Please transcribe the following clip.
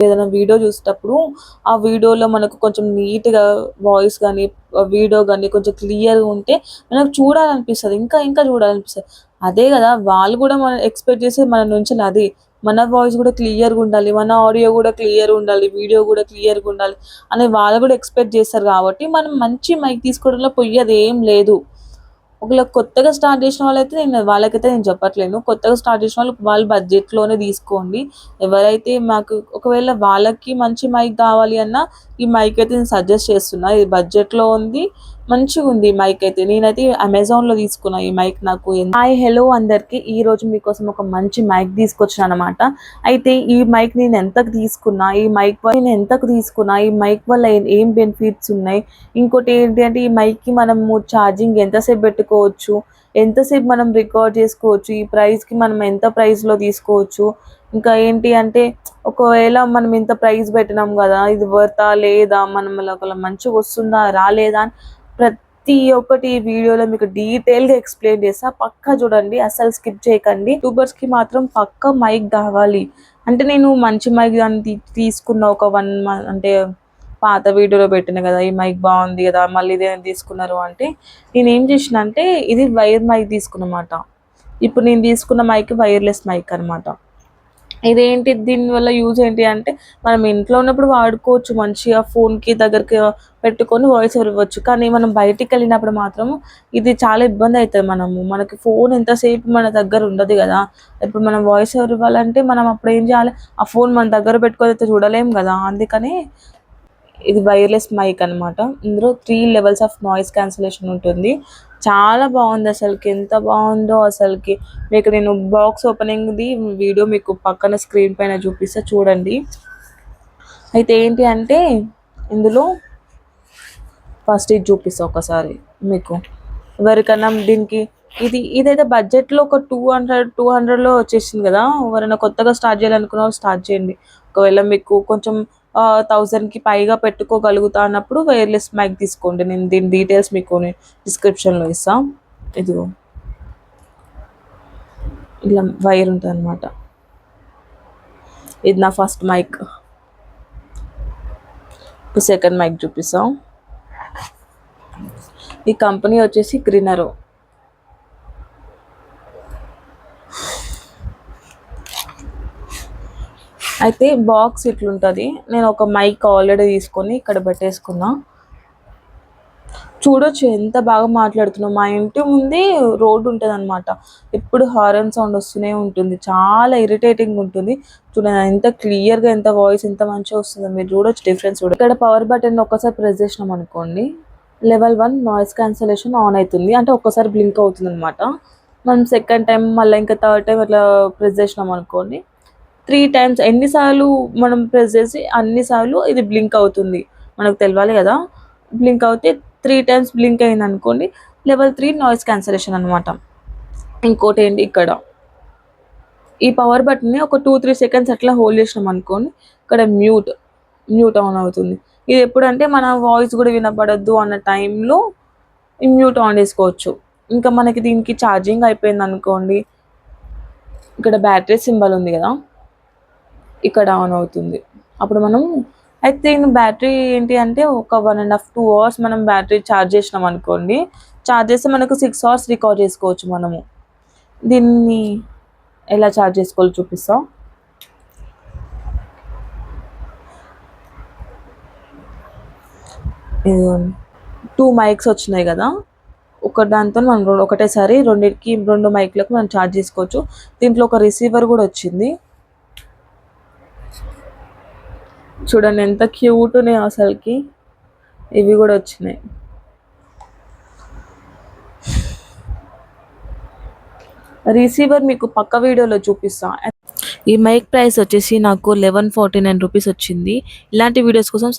ఏదైనా వీడియో చూసేటప్పుడు ఆ వీడియోలో మనకు కొంచెం నీట్‌గా వాయిస్ గానీ, వీడియో గానీ కొంచెం క్లియర్‌గా ఉంటే మనకు చూడాలనిపిస్తది. ఇంకా ఇంకా చూడాలనిపిస్తది. అదే గదా! వాళ్ళు గూడా మనం ఎక్స్‌పెక్ట్ చేసేది మన నుంచెలి అదే. మన వాయిస్ గూడా క్లియర్‌గా ఉండాలి. మన ఆడియో గూడా క్లియర్‌గా ఉండాలి. వీడియో గూడా క్లియర్‌గా ఉండాలి అని వాళ్ళు గూడా ఎక్స్‌పెక్ట్ చేస్తారు గాబట్టి మనం మంచి మైక్ తీసుకోవడంలో పొయ్యేదేం లేదు. ఒకవేళ కొత్తగా స్టార్ట్ చేసిన వాళ్ళైతే వాళ్ళకైతే నేను చెప్పట్లేను. కొత్తగా స్టార్ట్ చేసిన వాళ్ళు బడ్జెట్‌లోనే తీసుకోండి. ఎవరైతే మాకు ఒకవేళ వాళ్ళకి మంచి మైక్ కావాలి అన్నా ఈ మైక్ అయితే నేను సజెస్ట్ చేస్తున్నా. ఇది బడ్జెట్‌లో ఉంది. మంచిగుంది ఈ మైక్ అయితే. నేనైతే అమెజాన్‌లో తీసుకున్నా ఈ మైక్ నాకు. హాయ్! హలో అందరికి. ఈరోజు మీకోసం ఒక మంచి మైక్ తీసుకొచ్చాననమాట. అయితే ఈ మైక్ నేను ఎంతకు తీసుకున్నా, ఈ మైక్ వల్ల ఏం బెనిఫిట్స్ ఉన్నాయి, ఇంకోటి ఏంటి అంటే ఈ మైక్‌కి మనము ఛార్జింగ్ ఎంతసేపు పెట్టుకోవచ్చు, ఎంతసేపు మనం రికార్డ్ చేసుకోవచ్చు, ఈ ప్రైస్‌కి మనం ఎంత ప్రైస్‌లో తీసుకోవచ్చు. ఇంకా ఏంటి అంటే ఒకవేళ మనం ఇంత ప్రైస్ పెట్టినాం గదా! ఇది వర్తా? లేదా? మనం ఒకవేళ మంచిగొస్తుందా? రాలేదా? అని ప్రతి ఒక్కటి ఈ వీడియోలో మీకు డీటెయిల్‌గా ఎక్స్‌ప్లెయిన్ చేస్తా. పక్కా చూడండి. అస్సలు స్కిప్ చేయకండి. యూట్యూబర్స్‌కి మాత్రం పక్కా మైక్ కావాలి. అంటే నేను మంచి మైక్ దాన్ని తీసుకున్న ఒక 1 అంటే పాత వీడియోలో పెట్టిన కదా! ఈ మైక్ బావుంది గదా! మళ్ళీ ఇదేం తీసుకున్నారు అంటే, నేనేం చేషినా అంటే ఇది వైర్ మైక్ తీసుకున్నమాట. ఇప్పుడు నేను తీసుకున్న మైక్ వైర్‌లెస్ మైక్ అనమాట. ఇదేంటి దీనివల్ల యూజ్ ఏంటి అంటే, మనం ఇంట్లో ఉన్నప్పుడు వాడుకోవచ్చు మంచిగా ఫోన్‌కి దగ్గరికి పెట్టుకొని వాయిస్ ఓవర్ ఇవ్వచ్చు. కానీ మనం బయటికెళ్ళినప్పుడు మాత్రం ఇది చాలా ఇబ్బందయితది మనకి ఫోన్ ఎంతసేపు మన దగ్గర ఉండదు గదా! ఇప్పుడు మనం వాయిస్ ఓవర్ ఇవ్వాలంటే మనం అప్పుడేం జేయాలి? ఆ ఫోన్ మన దగ్గర పెట్టుకొని అయితే చూడలేం గదా! అందుకని ఇది వైర్‌లెస్ మైక్ అనమాట. ఇందులో 3 లెవెల్స్ ఆఫ్ నాయిస్ క్యాన్సిలేషన్ ఉంటుంది. చాలా బావుందసలకి. ఎంత బావుందో అసలకి. మీకు నేను బాక్స్ ఓపెనింగ్‌ది వీడియో మీకు పక్కన స్క్రీన్ పైన చూపిస్తా చూడండి. అయితే ఏంటి అంటే ఇందులో ఫస్ట్ ఇది చూపిస్తా ఒకసారి మీకు. ఎవరికన్నా దీనికి ఇదైతే బడ్జెట్‌లో ఒక 200లో వచ్చేసింది గదా! ఎవరైనా కొత్తగా స్టార్ట్ చేయాలనుకున్న వాళ్ళు స్టార్ట్ చేయండి. ఒకవేళ మీకు కొంచెం 1000కి పైగా పెట్టుకోగలుగుతా అన్నప్పుడు వైర్‌లెస్ మైక్ తీసుకోండి. నేను దీని డీటెయిల్స్ మీకు డిస్క్రిప్షన్‌లో ఇస్తా. ఇదిగో ఇలా వైర్ ఉంటదనమాట. ఇది నా ఫస్ట్ మైక్. ఇప్పుడు సెకండ్ మైక్ చూపిస్తా. ఈ కంపెనీ వచ్చేసి గ్రినరో. అయితే బాక్స్ ఇట్లుంటది. నేను ఒక మైక్ ఆల్రెడీ తీసుకొని ఇక్కడ పెట్టేసుకున్నా. చూడొచ్చు ఎంత బాగా మాట్లాడుతున్నాం. మా ఇంటి ముందే రోడ్ ఉంటదనమాట. ఎప్పుడు హారన్ సౌండ్ వస్తూనే ఉంటుంది. చాలా ఇరిటేటింగ్ ఉంటుంది. చూడండి ఎంత క్లియర్‌గా ఎంత వాయిస్ ఎంత మంచిగా వస్తుందో మీరు చూడొచ్చు డిఫరెన్స్ చూడ ఇక్కడ పవర్ బటన్ ఒక్కసారి ప్రెస్ చేసినాం అనుకోండి. లెవెల్ 1 నాయిస్ క్యాన్సిలేషన్ ఆన్ అయితుంది. అంటే ఒక్కసారి బ్లింక్ అవుతుందనమాట. మనం సెకండ్ టైమ్ మళ్ళా ఇంకా థర్డ్ టైమ్ అట్లా ప్రెస్ చేసినాం అనుకోండి. 3 టైమ్స్ ఎన్ని సార్లు మనం ప్రెస్ చేసి అన్ని సార్లు ఇది బ్లింక్ అవుతుంది. మనకు తెలవాలి గదా! బ్లింక్ అవుతే 3 టైమ్స్ బ్లింక్ అయిందనుకోండి. లెవెల్ 3 నాయిస్ క్యాన్సిలేషన్ అనమాట. ఇంకోటేంటి ఇక్కడ ఈ పవర్ బటన్‌ని ఒక 2, 3 సెకండ్స్ అట్లా హోల్డ్ చేసినామనుకోండి. ఇక్కడ మ్యూట్ ఆన్ అవుతుంది. ఇది ఎప్పుడంటే మన వాయిస్ గూడా వినపడొద్దు అన్న టైంలో ఈ మ్యూట్ ఆన్ చేసుకోవచ్చు. ఇంకా మనకి దీనికి ఛార్జింగ్ అయిపోయిందనుకోండి. ఇక్కడ బ్యాటరీ సింబల్ ఉంది గదా! ఇక్కడ ఆన్ అవుతుంది. అప్పుడు మనం అయితే దీని బ్యాటరీ ఏంటి అంటే ఒక 1 ½ 2 అవర్స్ మనం బ్యాటరీ ఛార్జ్ చేసినాం అనుకోండి. ఛార్జ్ చేస్తే మనకు 6 అవర్స్ రికార్డ్ చేసుకోవచ్చు మనము. దీన్ని ఎలా ఛార్జ్ చేసుకోవాలో చూపిస్తా. ఇదిగోండి 2 మైక్స్ వచ్చినాయి గదా! ఒక దాంతో మనం ఒకటేసారి రెండిటికి 2 మైక్‌లకు మనం ఛార్జ్ చేసుకోవచ్చు. దీంట్లో ఒక రిసీవర్ గూడా వచ్చింది. చూడండి ఎంత క్యూట్ ఉన్నాయో అసలకి. ఇవి గూడా వచ్చినాయి. రిసీవర్ మీకు పక్క వీడియోలో చూపిస్తా. ఈ మైక్ ప్రైస్ వచ్చేసి నాకు 1149 రూపీస్ వచ్చింది. ఇలాంటి వీడియోస్ కోసం